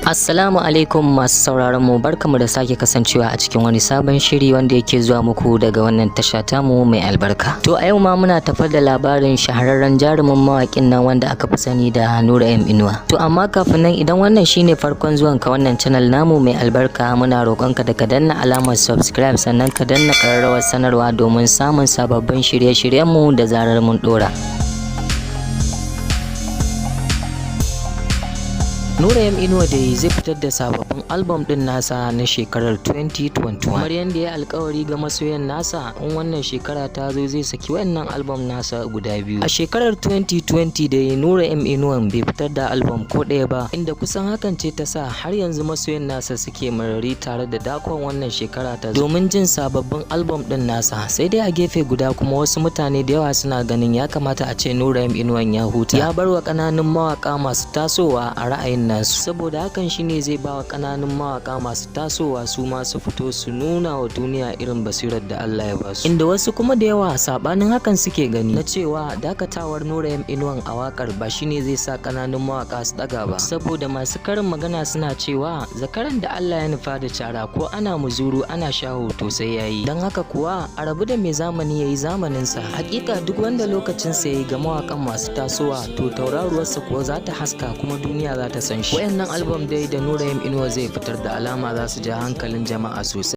Assalamu alaikum masu sauraron mu, barkamu da sake kasancewa a cikin wani sabon shiri wanda yake zuwa muku daga wannan tasha tamu mai albarka. To a yau ma muna tafar da labarin shahararren jarumin mawaƙin nan wanda aka fi sani da Nura M Inuwa. To amma kafin nan, idan wannan shine farkon zuwan ka wannan channel namu mai albarka, muna roƙon ka da ka danna alamar subscribe sannan ka danna ƙararrawar sanarwa domin samun sababbin shirye-shiryen mu da zarar mun ɗora. Nura M Inuwa dai zai fitar da sababbin album din nasa na shekarar 2021. Kamar yadda ya alkawari ga masoyan nasa, in wannan shekara ta zo zai saki wannan album nasa guda biyu. A shekarar 2020 dai Nura M Inuwa bai fitar da album ko ɗaya ba, inda kusan hakan ce ta sa har yanzu masoyan nasa suke marari tare da dakon wannan shekara ta zo domin jin sababbin album din nasa. Sai dai a gefe guda kuma wasu mutane da yawa suna ganin ya kamata a ce Nura M Inuwa ya huta, ya bar wa ƙananun mawaka masu tasowa a ra'ayin nasu, saboda hakan shine zai bawa kananun mawaka masu tasowa su ma su fito su nuna wa duniya irin basirar da Allah ya basu. Inda wasu kuma da yawa sabanin hakan suke gani na cewa dakatawar Nura M Inuwa a wakar ba shine zai sa kananun mawaka su daga ba, saboda masu karin magana suna cewa zakaran da Allah ya nufa da cara ko ana muzuru ana shaho to sai yayi. Dan haka kuwa a rabu da mai zamani yayi zamanin sa. Hakika duk wanda lokacin sa yayi ga mawakan masu tasowa to tauraruwarsa kuwa za ta haska kuma duniya za ta san shi. Wayannan album dai da Nura M Inuwa zai fitar da alama za su ja hankalin jama'a sosai.